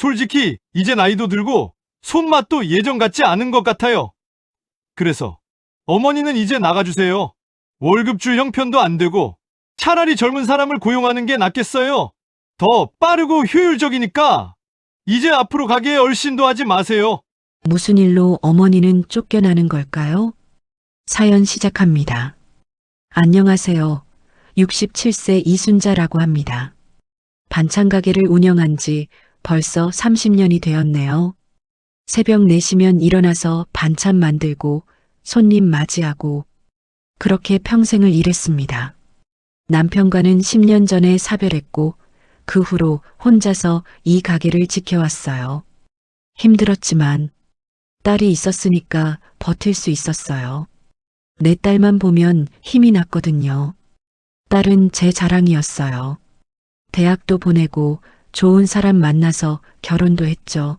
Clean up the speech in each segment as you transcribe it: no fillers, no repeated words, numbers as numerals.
솔직히 이제 나이도 들고 손맛도 예전 같지 않은 것 같아요. 그래서 어머니는 이제 나가주세요. 월급 줄 형편도 안 되고 차라리 젊은 사람을 고용하는 게 낫겠어요. 더 빠르고 효율적이니까 이제 앞으로 가게에 얼씬도 하지 마세요. 무슨 일로 어머니는 쫓겨나는 걸까요? 사연 시작합니다. 안녕하세요. 67세 이순자라고 합니다. 반찬 가게를 운영한 지 벌써 30년이 되었네요. 새벽 4시면 일어나서 반찬 만들고 손님 맞이하고 그렇게 평생을 일했습니다. 남편과는 10년 전에 사별했고 그 후로 혼자서 이 가게를 지켜왔어요. 힘들었지만 딸이 있었으니까 버틸 수 있었어요. 내 딸만 보면 힘이 났거든요. 딸은 제 자랑이었어요. 대학도 보내고 좋은 사람 만나서 결혼도 했죠.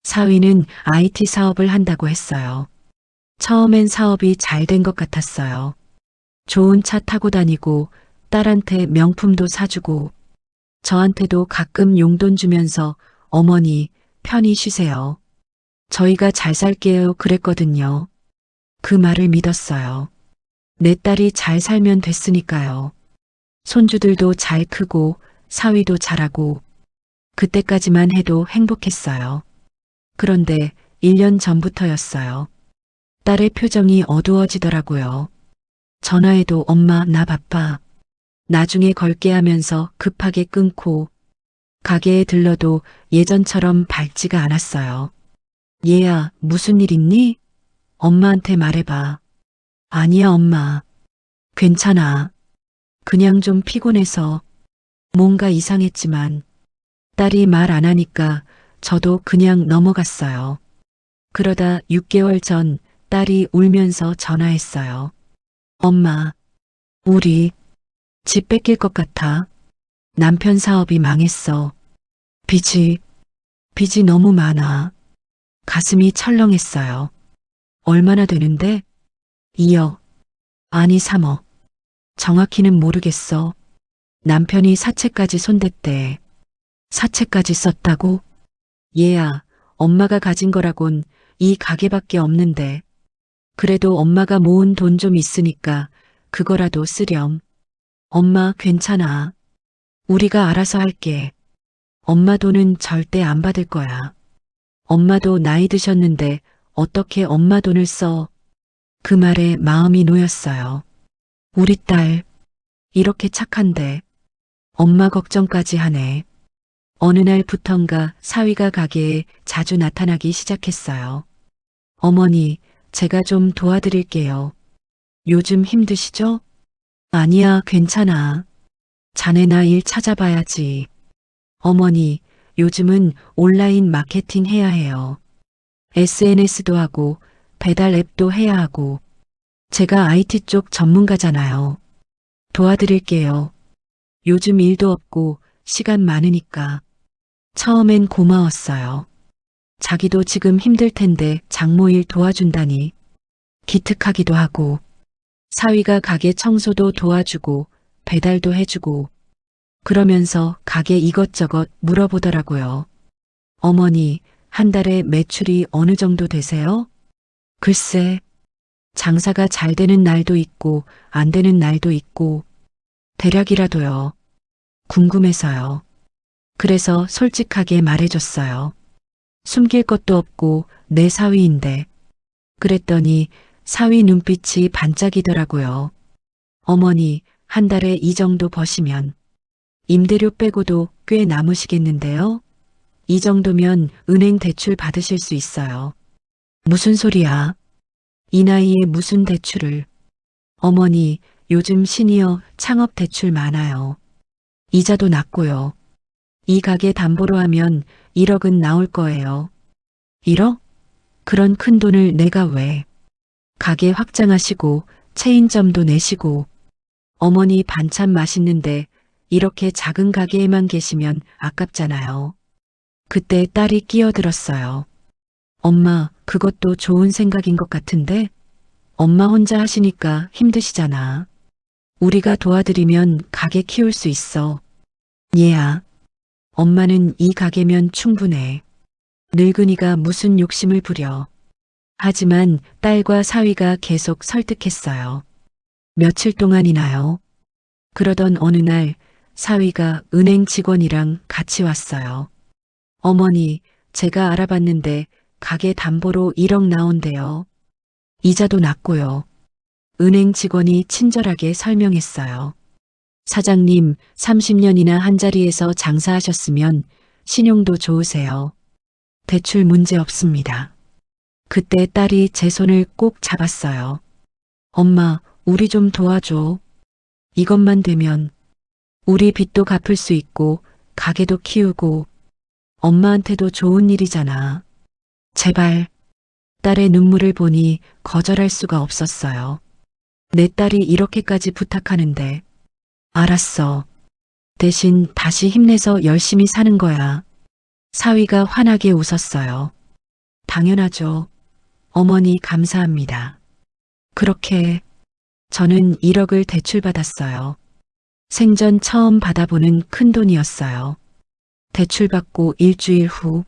사위는 IT 사업을 한다고 했어요. 처음엔 사업이 잘 된 것 같았어요. 좋은 차 타고 다니고 딸한테 명품도 사주고 저한테도 가끔 용돈 주면서 어머니 편히 쉬세요. 저희가 잘 살게요 그랬거든요. 그 말을 믿었어요. 내 딸이 잘 살면 됐으니까요. 손주들도 잘 크고 사위도 잘하고 그때까지만 해도 행복했어요. 그런데 1년 전부터였어요. 딸의 표정이 어두워지더라고요. 전화해도 엄마 나 바빠. 나중에 걸게 하면서 급하게 끊고 가게에 들러도 예전처럼 밝지가 않았어요. 얘야, 무슨 일 있니? 엄마한테 말해봐. 아니야, 엄마. 괜찮아. 그냥 좀 피곤해서 뭔가 이상했지만 딸이 말 안 하니까 저도 그냥 넘어갔어요. 그러다 6개월 전 딸이 울면서 전화했어요. 엄마, 우리 집 뺏길 것 같아. 남편 사업이 망했어. 빚이 너무 많아. 가슴이 철렁했어요. 얼마나 되는데? 2억. 아니 3억. 정확히는 모르겠어. 남편이 사채까지 손댔대. 사채까지 썼다고? 얘야, 엄마가 가진 거라곤 이 가게밖에 없는데. 그래도 엄마가 모은 돈 좀 있으니까 그거라도 쓰렴. 엄마 괜찮아. 우리가 알아서 할게. 엄마 돈은 절대 안 받을 거야. 엄마도 나이 드셨는데 어떻게 엄마 돈을 써? 그 말에 마음이 놓였어요. 우리 딸, 이렇게 착한데 엄마 걱정까지 하네. 어느 날부턴가 사위가 가게에 자주 나타나기 시작했어요. 어머니, 제가 좀 도와드릴게요. 요즘 힘드시죠? 아니야, 괜찮아. 자네나 일 찾아봐야지. 어머니, 요즘은 온라인 마케팅 해야 해요. SNS도 하고 배달 앱도 해야 하고 제가 IT 쪽 전문가잖아요. 도와드릴게요. 요즘 일도 없고 시간 많으니까. 처음엔 고마웠어요. 자기도 지금 힘들 텐데 장모일 도와준다니. 기특하기도 하고 사위가 가게 청소도 도와주고 배달도 해주고 그러면서 가게 이것저것 물어보더라고요. 어머니, 한 달에 매출이 어느 정도 되세요? 글쎄, 장사가 잘 되는 날도 있고 안 되는 날도 있고 대략이라도요. 궁금해서요. 그래서 솔직하게 말해줬어요. 숨길 것도 없고 내 사위인데. 그랬더니 사위 눈빛이 반짝이더라고요. 어머니, 한 달에 이 정도 버시면 임대료 빼고도 꽤 남으시겠는데요? 이 정도면 은행 대출 받으실 수 있어요. 무슨 소리야? 이 나이에 무슨 대출을. 어머니, 요즘 시니어 창업 대출 많아요. 이자도 낮고요. 이 가게 담보로 하면 1억은 나올 거예요. 1억? 그런 큰 돈을 내가 왜? 가게 확장하시고 체인점도 내시고 어머니 반찬 맛있는데 이렇게 작은 가게에만 계시면 아깝잖아요. 그때 딸이 끼어들었어요. 엄마, 그것도 좋은 생각인 것 같은데? 엄마 혼자 하시니까 힘드시잖아. 우리가 도와드리면 가게 키울 수 있어. 얘야, 엄마는 이 가게면 충분해. 늙은이가 무슨 욕심을 부려. 하지만 딸과 사위가 계속 설득했어요. 며칠 동안이나요. 그러던 어느 날 사위가 은행 직원이랑 같이 왔어요. 어머니, 제가 알아봤는데 가게 담보로 1억 나온대요. 이자도 낮고요. 은행 직원이 친절하게 설명했어요. 사장님, 30년이나 한자리에서 장사하셨으면 신용도 좋으세요. 대출 문제 없습니다. 그때 딸이 제 손을 꼭 잡았어요. 엄마, 우리 좀 도와줘. 이것만 되면 우리 빚도 갚을 수 있고 가게도 키우고 엄마한테도 좋은 일이잖아. 제발. 딸의 눈물을 보니 거절할 수가 없었어요. 내 딸이 이렇게까지 부탁하는데. 알았어. 대신 다시 힘내서 열심히 사는 거야. 사위가 환하게 웃었어요. 당연하죠. 어머니 감사합니다. 그렇게 저는 1억을 대출받았어요. 생전 처음 받아보는 큰 돈이었어요. 대출받고 일주일 후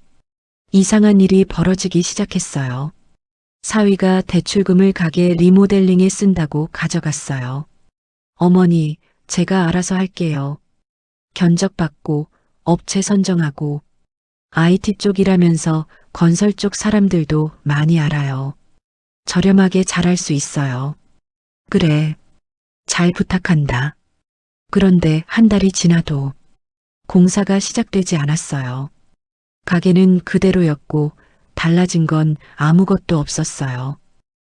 이상한 일이 벌어지기 시작했어요. 사위가 대출금을 가게 리모델링에 쓴다고 가져갔어요. 어머니, 제가 알아서 할게요. 견적받고 업체 선정하고 IT 쪽이라면서 건설 쪽 사람들도 많이 알아요. 저렴하게 잘할 수 있어요. 그래, 잘 부탁한다. 그런데 한 달이 지나도 공사가 시작되지 않았어요. 가게는 그대로였고 달라진 건 아무것도 없었어요.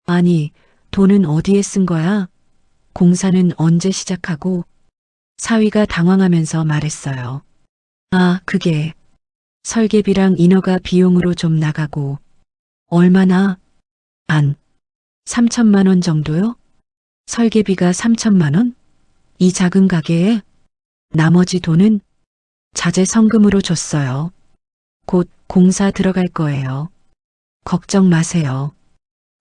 아니, 돈은 어디에 쓴 거야? 공사는 언제 시작하고? 사위가 당황하면서 말했어요. 아, 그게 설계비랑 인허가 비용으로 좀 나가고. 얼마나? 한 3천만 원 정도요? 설계비가 3천만 원? 이 작은 가게에? 나머지 돈은 자재 성금으로 줬어요. 곧 공사 들어갈 거예요. 걱정 마세요.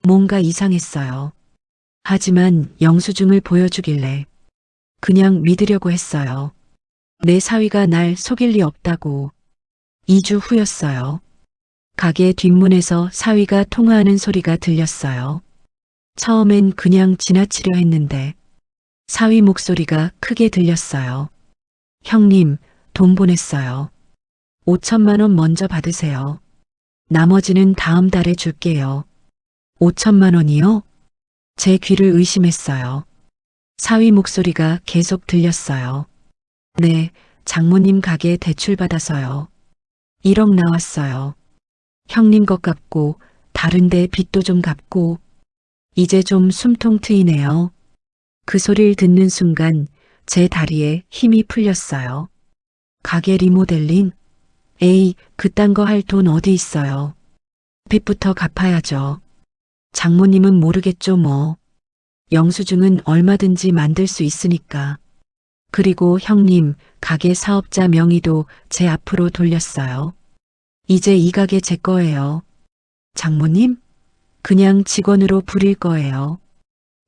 뭔가 이상했어요. 하지만 영수증을 보여주길래 그냥 믿으려고 했어요. 내 사위가 날 속일 리 없다고. 2주 후였어요. 가게 뒷문에서 사위가 통화하는 소리가 들렸어요. 처음엔 그냥 지나치려 했는데 사위 목소리가 크게 들렸어요. 형님, 돈 보냈어요. 5천만 원 먼저 받으세요. 나머지는 다음 달에 줄게요. 5천만 원이요? 제 귀를 의심했어요. 사위 목소리가 계속 들렸어요. 네, 장모님 가게 대출 받아서요. 1억 나왔어요. 형님 것 갚고 다른데 빚도 좀 갚고 이제 좀 숨통 트이네요. 그 소리를 듣는 순간 제 다리에 힘이 풀렸어요. 가게 리모델링? 에이, 그딴 거 할 돈 어디 있어요. 빚부터 갚아야죠. 장모님은 모르겠죠 뭐. 영수증은 얼마든지 만들 수 있으니까. 그리고 형님, 가게 사업자 명의도 제 앞으로 돌렸어요. 이제 이 가게 제 거예요. 장모님? 그냥 직원으로 부릴 거예요.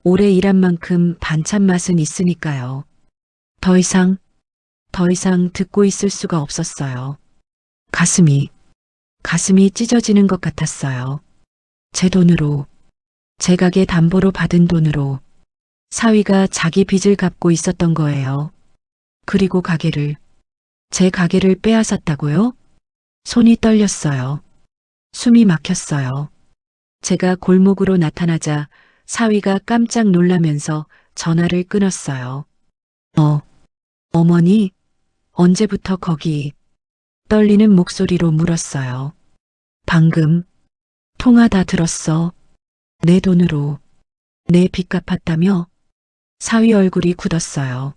오래 일한 만큼 반찬 맛은 있으니까요. 더 이상 듣고 있을 수가 없었어요. 가슴이 찢어지는 것 같았어요. 제 돈으로, 제 가게 담보로 받은 돈으로 사위가 자기 빚을 갚고 있었던 거예요. 그리고 제 가게를 빼앗았다고요? 손이 떨렸어요. 숨이 막혔어요. 제가 골목으로 나타나자 사위가 깜짝 놀라면서 전화를 끊었어요. 어머니, 언제부터 거기? 떨리는 목소리로 물었어요. 방금 통화 다 들었어. 내 돈으로 내 빚 갚았다며? 사위 얼굴이 굳었어요.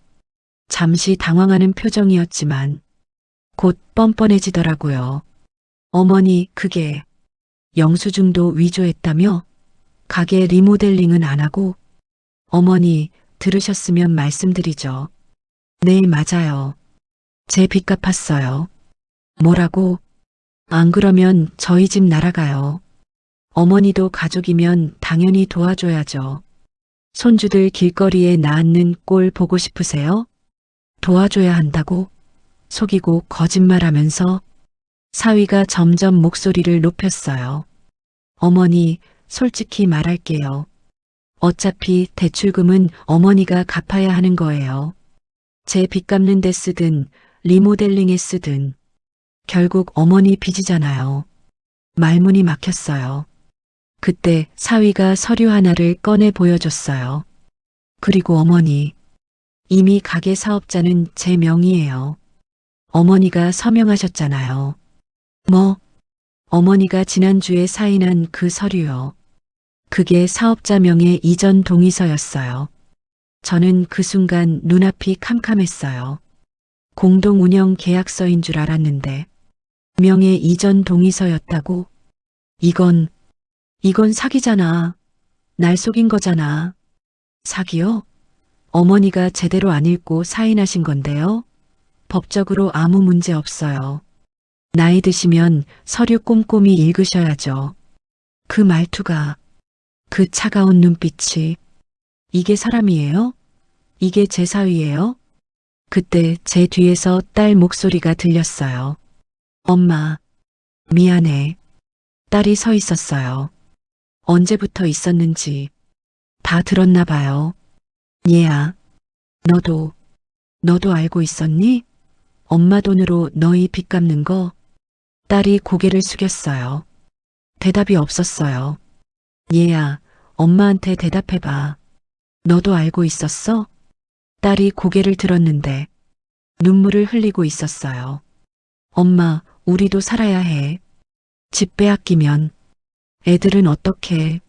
잠시 당황하는 표정이었지만 곧 뻔뻔해지더라고요. 어머니, 그게 영수증도 위조했다며? 가게 리모델링은 안 하고? 어머니, 들으셨으면 말씀드리죠. 네, 맞아요. 제 빚 갚았어요. 뭐라고? 안 그러면 저희 집 날아가요. 어머니도 가족이면 당연히 도와줘야죠. 손주들 길거리에 낳는 꼴 보고 싶으세요? 도와줘야 한다고? 속이고 거짓말하면서 사위가 점점 목소리를 높였어요. 어머니, 솔직히 말할게요. 어차피 대출금은 어머니가 갚아야 하는 거예요. 제 빚 갚는 데 쓰든 리모델링에 쓰든 결국 어머니 빚이잖아요. 말문이 막혔어요. 그때 사위가 서류 하나를 꺼내 보여줬어요. 그리고 어머니, 이미 가게 사업자는 제 명의예요. 어머니가 서명하셨잖아요. 뭐? 어머니가 지난주에 사인한 그 서류요. 그게 사업자 명의 이전 동의서였어요. 저는 그 순간 눈앞이 캄캄했어요. 공동 운영 계약서인 줄 알았는데 명의 이전 동의서였다고? 이건 사기잖아. 날 속인 거잖아. 사기요? 어머니가 제대로 안 읽고 사인하신 건데요. 법적으로 아무 문제 없어요. 나이 드시면 서류 꼼꼼히 읽으셔야죠. 그 말투가, 그 차가운 눈빛이, 이게 사람이에요? 이게 제 사위예요? 그때 제 뒤에서 딸 목소리가 들렸어요. 엄마, 미안해. 딸이 서 있었어요. 언제부터 있었는지 다 들었나 봐요. 얘야, 너도 알고 있었니? 엄마 돈으로 너희 빚 갚는 거? 딸이 고개를 숙였어요. 대답이 없었어요. 얘야, 엄마한테 대답해봐. 너도 알고 있었어? 딸이 고개를 들었는데 눈물을 흘리고 있었어요. 엄마, 우리도 살아야 해. 집 빼앗기면 애들은 어떡해?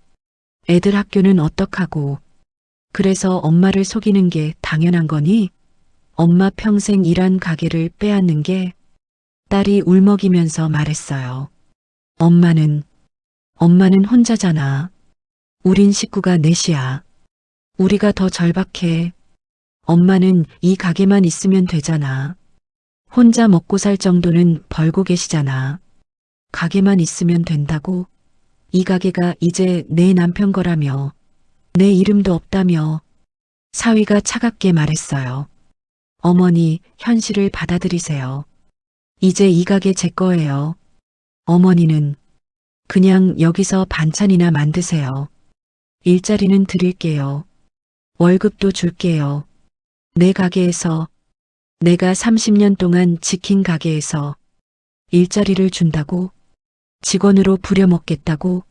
애들 학교는 어떡하고? 그래서 엄마를 속이는 게 당연한 거니? 엄마 평생 일한 가게를 빼앗는 게? 딸이 울먹이면서 말했어요. 엄마는 혼자잖아. 우린 식구가 넷이야. 우리가 더 절박해. 엄마는 이 가게만 있으면 되잖아. 혼자 먹고 살 정도는 벌고 계시잖아. 가게만 있으면 된다고? 이 가게가 이제 내 남편 거라며. 내 이름도 없다며. 사위가 차갑게 말했어요. 어머니, 현실을 받아들이세요. 이제 이 가게 제 거예요. 어머니는 그냥 여기서 반찬이나 만드세요. 일자리는 드릴게요. 월급도 줄게요. 내 가게에서, 내가 30년 동안 지킨 가게에서 일자리를 준다고? 직원으로 부려먹겠다고?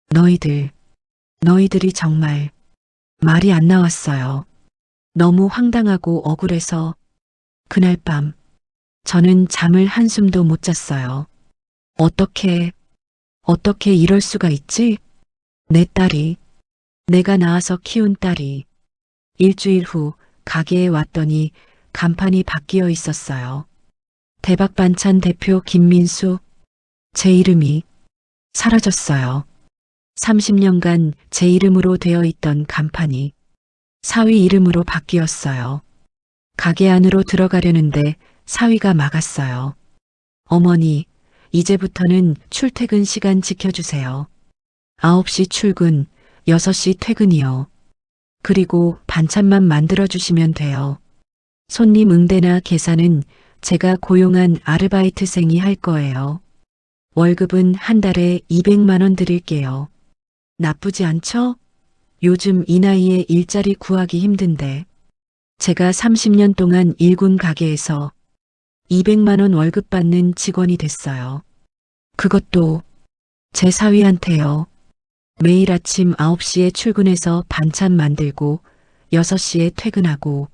너희들이 정말 말이 안 나왔어요. 너무 황당하고 억울해서 그날 밤 저는 잠을 한숨도 못 잤어요. 어떻게 이럴 수가 있지? 내 딸이, 내가 낳아서 키운 딸이 일주일 후 가게에 왔더니 간판이 바뀌어 있었어요. 대박반찬 대표 김민수, 제 이름이 사라졌어요. 30년간 제 이름으로 되어 있던 간판이 사위 이름으로 바뀌었어요. 가게 안으로 들어가려는데 사위가 막았어요. 어머니, 이제부터는 출퇴근 시간 지켜주세요. 9시 출근, 6시 퇴근이요. 그리고 반찬만 만들어주시면 돼요. 손님 응대나 계산은 제가 고용한 아르바이트생이 할 거예요. 월급은 한 달에 200만 원 드릴게요. 나쁘지 않죠? 요즘 이 나이에 일자리 구하기 힘든데 제가 30년 동안 일군 가게에서 200만 원 월급 받는 직원이 됐어요. 그것도 제 사위한테요. 매일 아침 9시에 출근해서 반찬 만들고 6시에 퇴근하고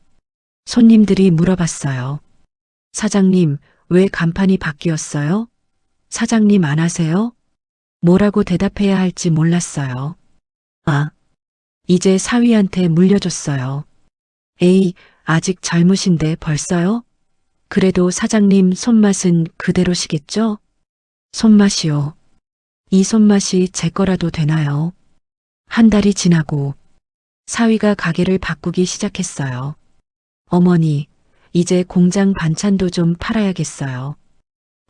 손님들이 물어봤어요. 사장님, 왜 간판이 바뀌었어요? 사장님 안 하세요? 뭐라고 대답해야 할지 몰랐어요. 아, 이제 사위한테 물려줬어요. 에이, 아직 젊으신데 벌써요? 그래도 사장님 손맛은 그대로시겠죠? 손맛이요. 이 손맛이 제 거라도 되나요? 한 달이 지나고 사위가 가게를 바꾸기 시작했어요. 어머니, 이제 공장 반찬도 좀 팔아야겠어요.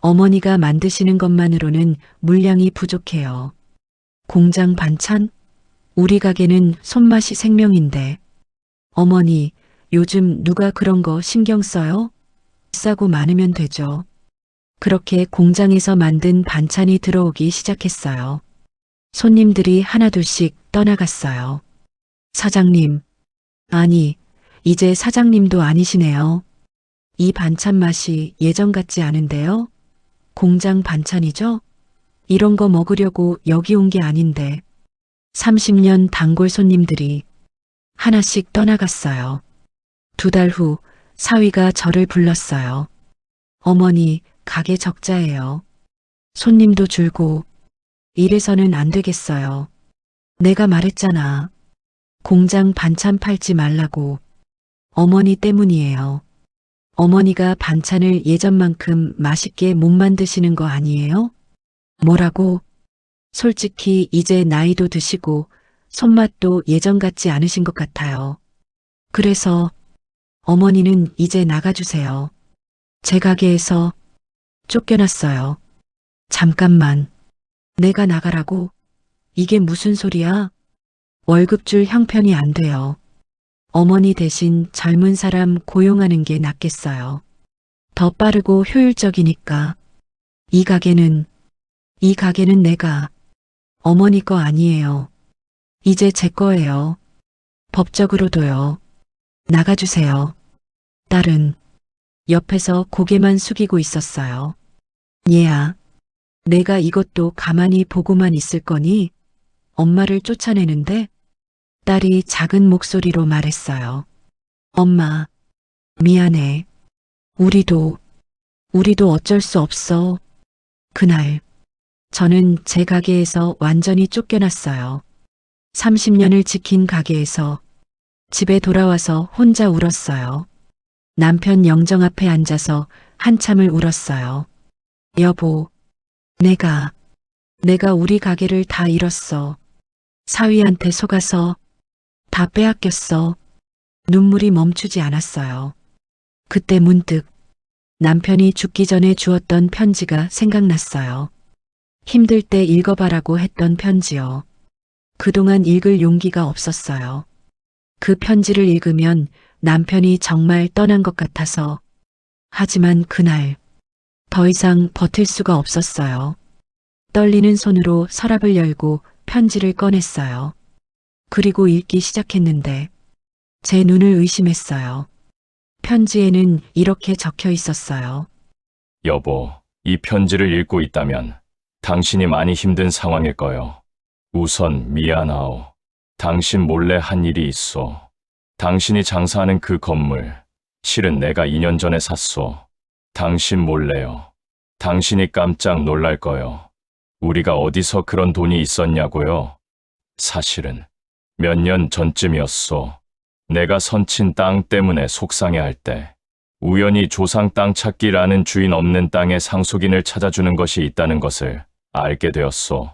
어머니가 만드시는 것만으로는 물량이 부족해요. 공장 반찬? 우리 가게는 손맛이 생명인데. 어머니, 요즘 누가 그런 거 신경 써요? 싸고 많으면 되죠. 그렇게 공장에서 만든 반찬이 들어오기 시작했어요. 손님들이 하나둘씩 떠나갔어요. 사장님, 아니, 이제 사장님도 아니시네요. 이 반찬 맛이 예전 같지 않은데요? 공장 반찬이죠? 이런 거 먹으려고 여기 온 게 아닌데. 30년 단골 손님들이 하나씩 떠나갔어요. 2달 후 사위가 저를 불렀어요. 어머니, 가게 적자예요. 손님도 줄고 이래서는 안 되겠어요. 내가 말했잖아. 공장 반찬 팔지 말라고. 어머니 때문이에요. 어머니가 반찬을 예전만큼 맛있게 못 만드시는 거 아니에요? 뭐라고? 솔직히 이제 나이도 드시고 손맛도 예전 같지 않으신 것 같아요. 그래서 어머니는 이제 나가주세요. 제 가게에서 쫓겨났어요. 잠깐만. 내가 나가라고? 이게 무슨 소리야? 월급 줄 형편이 안 돼요. 어머니 대신 젊은 사람 고용하는 게 낫겠어요. 더 빠르고 효율적이니까. 이 가게는 내가 어머니 거 아니에요. 이제 제 거예요. 법적으로도요. 나가주세요. 딸은 옆에서 고개만 숙이고 있었어요. 얘야, 내가 이것도 가만히 보고만 있을 거니? 엄마를 쫓아내는데? 딸이 작은 목소리로 말했어요. 엄마, 미안해. 우리도 어쩔 수 없어. 그날, 저는 제 가게에서 완전히 쫓겨났어요. 30년을 지킨 가게에서 집에 돌아와서 혼자 울었어요. 남편 영정 앞에 앉아서 한참을 울었어요. 여보, 내가 우리 가게를 다 잃었어. 사위한테 속아서 다 빼앗겼어. 눈물이 멈추지 않았어요. 그때 문득 남편이 죽기 전에 주었던 편지가 생각났어요. 힘들 때 읽어봐라고 했던 편지요. 그동안 읽을 용기가 없었어요. 그 편지를 읽으면 남편이 정말 떠난 것 같아서. 하지만 그날 더 이상 버틸 수가 없었어요. 떨리는 손으로 서랍을 열고 편지를 꺼냈어요. 그리고 읽기 시작했는데 제 눈을 의심했어요. 편지에는 이렇게 적혀 있었어요. 여보, 이 편지를 읽고 있다면 당신이 많이 힘든 상황일 거요. 우선 미안하오. 당신 몰래 한 일이 있어. 당신이 장사하는 그 건물, 실은 내가 2년 전에 샀소. 당신 몰래요. 당신이 깜짝 놀랄 거요. 우리가 어디서 그런 돈이 있었냐고요? 사실은 몇 년 전쯤이었소. 내가 선친 땅 때문에 속상해할 때 우연히 조상 땅 찾기라는 주인 없는 땅에 상속인을 찾아주는 것이 있다는 것을 알게 되었소.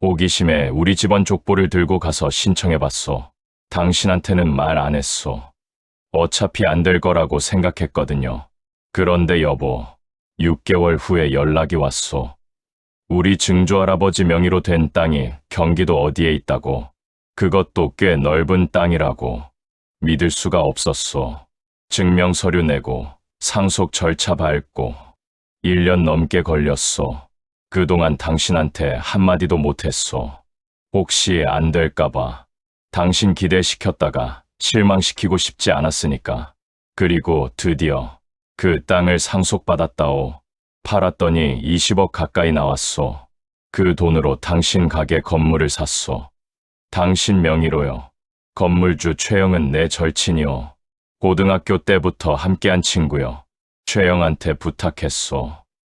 호기심에 우리 집안 족보를 들고 가서 신청해봤소. 당신한테는 말 안 했소. 어차피 안 될 거라고 생각했거든요. 그런데 여보, 6개월 후에 연락이 왔소. 우리 증조할아버지 명의로 된 땅이 경기도 어디에 있다고. 그것도 꽤 넓은 땅이라고. 믿을 수가 없었소. 증명서류 내고 상속 절차 밟고 1년 넘게 걸렸소. 그동안 당신한테 한마디도 못했소. 혹시 안 될까봐. 당신 기대시켰다가 실망시키고 싶지 않았으니까. 그리고 드디어 그 땅을 상속받았다오. 팔았더니 20억 가까이 나왔소. 그 돈으로 당신 가게 건물을 샀소. 당신 명의로요. 건물주 최영은 내 절친이요. 고등학교 때부터 함께한 친구요. 최영한테 부탁했소.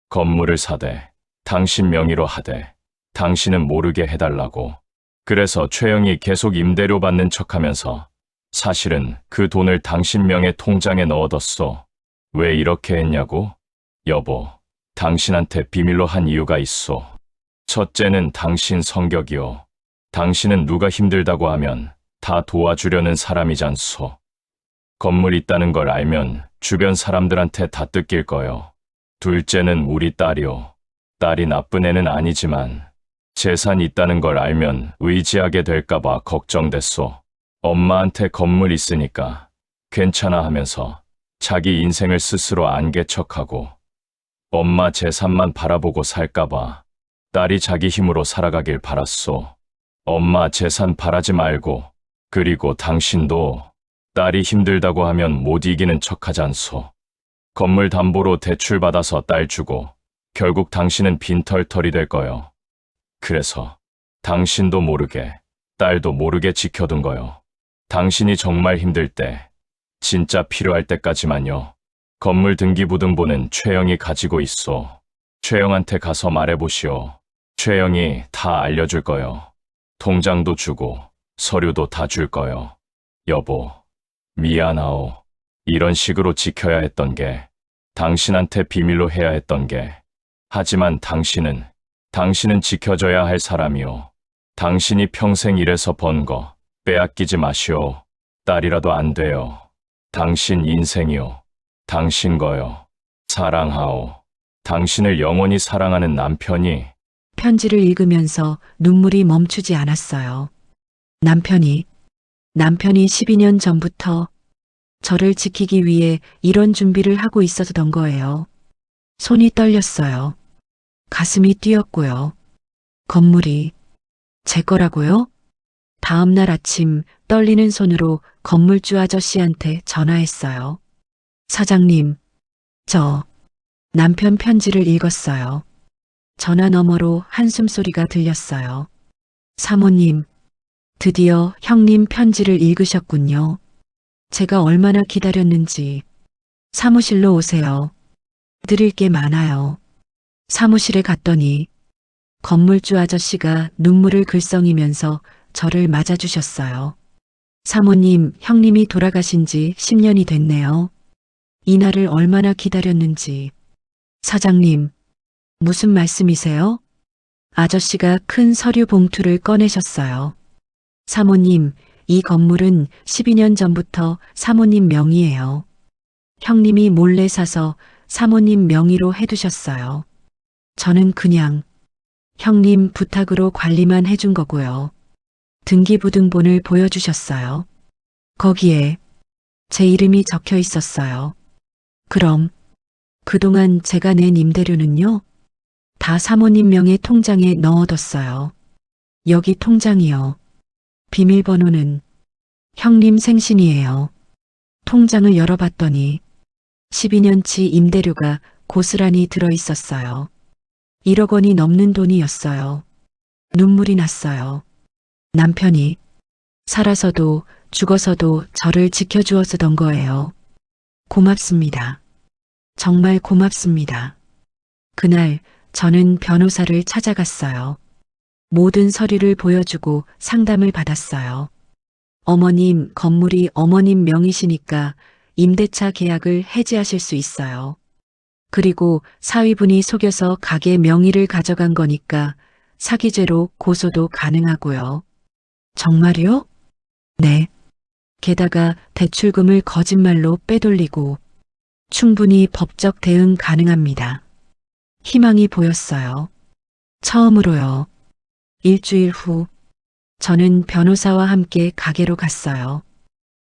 건물을 사되 당신 명의로 하되 당신은 모르게 해달라고. 그래서 최영이 계속 임대료 받는 척하면서 사실은 그 돈을 당신 명의 통장에 넣어뒀소. 왜 이렇게 했냐고? 여보, 당신한테 비밀로 한 이유가 있소. 첫째는 당신 성격이요. 당신은 누가 힘들다고 하면 다 도와주려는 사람이잖소. 건물 있다는 걸 알면 주변 사람들한테 다 뜯길 거요. 둘째는 우리 딸이요. 딸이 나쁜 애는 아니지만 재산 있다는 걸 알면 의지하게 될까봐 걱정됐소. 엄마한테 건물 있으니까 괜찮아 하면서 자기 인생을 스스로 안개척하고 엄마 재산만 바라보고 살까봐 딸이 자기 힘으로 살아가길 바랐소. 엄마 재산 바라지 말고, 그리고 당신도 딸이 힘들다고 하면 못 이기는 척하잖소. 건물 담보로 대출 받아서 딸 주고 결국 당신은 빈털털이 될 거요. 그래서 당신도 모르게 딸도 모르게 지켜둔 거요. 당신이 정말 힘들 때, 진짜 필요할 때까지만요. 건물 등기부등본은 최영이 가지고 있소. 최영한테 가서 말해보시오. 최영이 다 알려줄 거요. 통장도 주고 서류도 다 줄 거요. 여보, 미안하오. 이런 식으로 지켜야 했던 게, 당신한테 비밀로 해야 했던 게, 하지만 당신은 지켜줘야 할 사람이오. 당신이 평생 일해서 번 거 빼앗기지 마시오. 딸이라도 안 돼요. 당신 인생이요. 당신 거요. 사랑하오. 당신을 영원히 사랑하는 남편이. 편지를 읽으면서 눈물이 멈추지 않았어요. 남편이 12년 전부터 저를 지키기 위해 이런 준비를 하고 있었던 거예요. 손이 떨렸어요. 가슴이 뛰었고요. 건물이 제 거라고요? 다음 날 아침 떨리는 손으로 건물주 아저씨한테 전화했어요. 사장님, 저 남편 편지를 읽었어요. 전화 너머로 한숨 소리가 들렸어요. 사모님, 드디어 형님 편지를 읽으셨군요. 제가 얼마나 기다렸는지. 사무실로 오세요. 드릴 게 많아요. 사무실에 갔더니 건물주 아저씨가 눈물을 글썽이면서 저를 맞아주셨어요. 사모님, 형님이 돌아가신 지 10년이 됐네요. 이날을 얼마나 기다렸는지. 사장님, 무슨 말씀이세요? 아저씨가 큰 서류 봉투를 꺼내셨어요. 사모님, 이 건물은 12년 전부터 사모님 명의예요. 형님이 몰래 사서 사모님 명의로 해두셨어요. 저는 그냥 형님 부탁으로 관리만 해준 거고요. 등기부등본을 보여주셨어요. 거기에 제 이름이 적혀 있었어요. 그럼 그동안 제가 낸 임대료는요? 다 사모님 명의 통장에 넣어뒀어요. 여기 통장이요. 비밀번호는 형님 생신이에요. 통장을 열어봤더니 12년치 임대료가 고스란히 들어있었어요. 1억 원이 넘는 돈이었어요. 눈물이 났어요. 남편이 살아서도 죽어서도 저를 지켜주었던 거예요. 고맙습니다. 정말 고맙습니다. 그날 저는 변호사를 찾아갔어요. 모든 서류를 보여주고 상담을 받았어요. 어머님, 건물이 어머님 명의시니까 임대차 계약을 해지하실 수 있어요. 그리고 사위분이 속여서 가게 명의를 가져간 거니까 사기죄로 고소도 가능하고요. 정말요? 네. 게다가 대출금을 거짓말로 빼돌리고 충분히 법적 대응 가능합니다. 희망이 보였어요. 처음으로요. 일주일 후 저는 변호사와 함께 가게로 갔어요.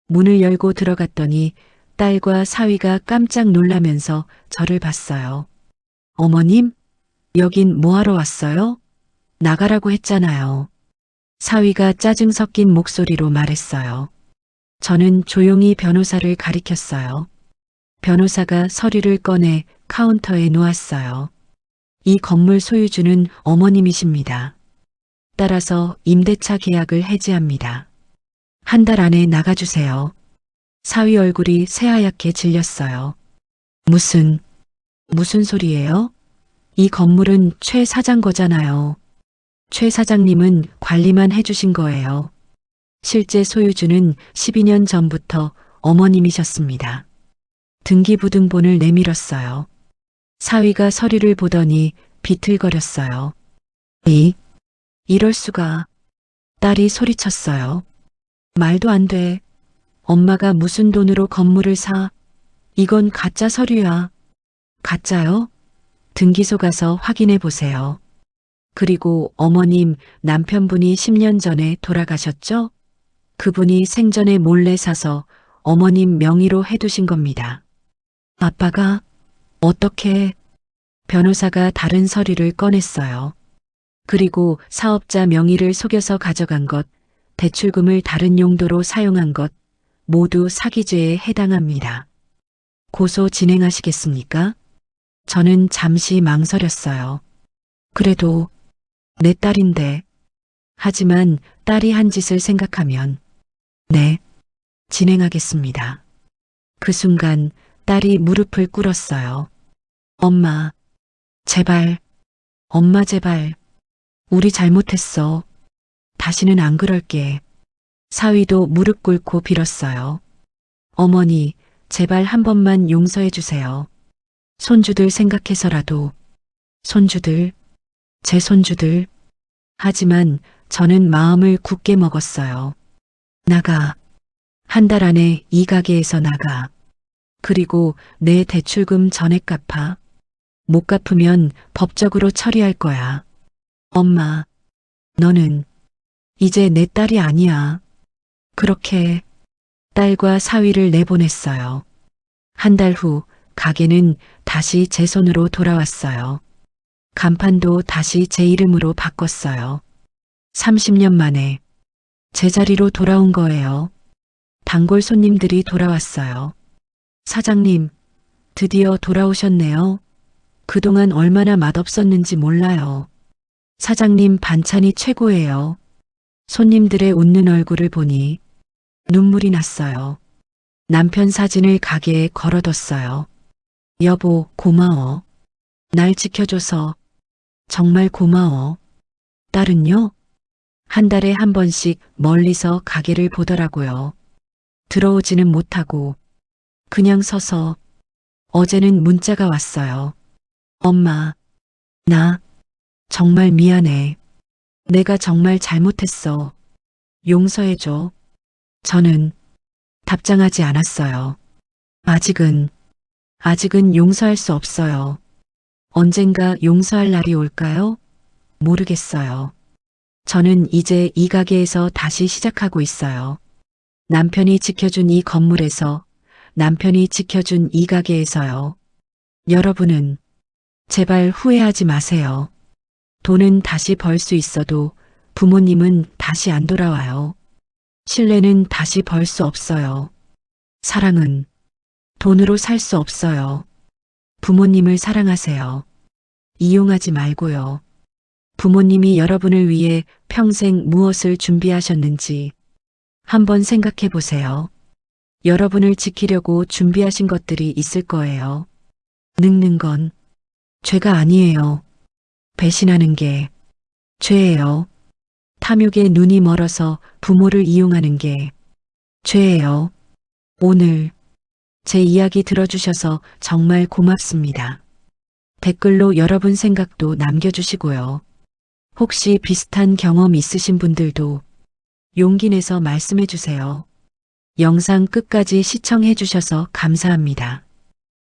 문을 열고 들어갔더니 딸과 사위가 깜짝 놀라면서 저를 봤어요. 어머님, 여긴 뭐하러 왔어요? 나가라고 했잖아요. 사위가 짜증 섞인 목소리로 말했어요. 저는 조용히 변호사를 가리켰어요. 변호사가 서류를 꺼내 카운터에 놓았어요. 이 건물 소유주는 어머님이십니다. 따라서 임대차 계약을 해지합니다. 한 달 안에 나가주세요. 사위 얼굴이 새하얗게 질렸어요. 무슨 소리예요? 이 건물은 최 사장 거잖아요. 최 사장님은 관리만 해주신 거예요. 실제 소유주는 12년 전부터 어머님이셨습니다. 등기부등본을 내밀었어요. 사위가 서류를 보더니 비틀거렸어요. 이럴 수가. 딸이 소리쳤어요. 말도 안 돼. 엄마가 무슨 돈으로 건물을 사? 이건 가짜 서류야. 가짜요? 등기소 가서 확인해 보세요. 그리고 어머님, 남편분이 10년 전에 돌아가셨죠? 그분이 생전에 몰래 사서 어머님 명의로 해두신 겁니다. 아빠가 어떻게? 변호사가 다른 서류를 꺼냈어요. 그리고 사업자 명의를 속여서 가져간 것, 대출금을 다른 용도로 사용한 것, 모두 사기죄에 해당합니다. 고소 진행하시겠습니까? 저는 잠시 망설였어요. 그래도 내 딸인데. 하지만 딸이 한 짓을 생각하면 네, 진행하겠습니다. 그 순간 딸이 무릎을 꿇었어요. 엄마, 제발, 엄마 제발, 우리 잘못했어. 다시는 안 그럴게. 사위도 무릎 꿇고 빌었어요. 어머니, 제발 한 번만 용서해 주세요. 손주들 생각해서라도, 손주들, 제 손주들. 하지만 저는 마음을 굳게 먹었어요. 나가. 한 달 안에 이 가게에서 나가. 그리고 내 대출금 전액 갚아. 못 갚으면 법적으로 처리할 거야. 엄마, 너는 이제 내 딸이 아니야. 그렇게 딸과 사위를 내보냈어요. 한 달 후 가게는 다시 제 손으로 돌아왔어요. 간판도 다시 제 이름으로 바꿨어요. 30년 만에 제자리로 돌아온 거예요. 단골 손님들이 돌아왔어요. 사장님, 드디어 돌아오셨네요. 그동안 얼마나 맛없었는지 몰라요. 사장님 반찬이 최고예요. 손님들의 웃는 얼굴을 보니 눈물이 났어요. 남편 사진을 가게에 걸어뒀어요. 여보, 고마워. 날 지켜줘서 정말 고마워. 딸은요? 한 달에 한 번씩 멀리서 가게를 보더라고요. 들어오지는 못하고 그냥 서서 어제는 문자가 왔어요. 엄마, 나 정말 미안해. 내가 정말 잘못했어. 용서해줘. 저는 답장하지 않았어요. 아직은 용서할 수 없어요. 언젠가 용서할 날이 올까요? 모르겠어요. 저는 이제 이 가게에서 다시 시작하고 있어요. 남편이 지켜준 이 건물에서, 남편이 지켜준 이 가게에서요. 여러분은 제발 후회하지 마세요. 돈은 다시 벌 수 있어도 부모님은 다시 안 돌아와요. 신뢰는 다시 벌 수 없어요. 사랑은 돈으로 살 수 없어요. 부모님을 사랑하세요. 이용하지 말고요. 부모님이 여러분을 위해 평생 무엇을 준비하셨는지 한번 생각해 보세요. 여러분을 지키려고 준비하신 것들이 있을 거예요. 늙는 건 죄가 아니에요. 배신하는 게 죄예요. 탐욕에 눈이 멀어서 부모를 이용하는 게 죄예요. 오늘 제 이야기 들어주셔서 정말 고맙습니다. 댓글로 여러분 생각도 남겨주시고요. 혹시 비슷한 경험 있으신 분들도 용기 내서 말씀해 주세요. 영상 끝까지 시청해 주셔서 감사합니다.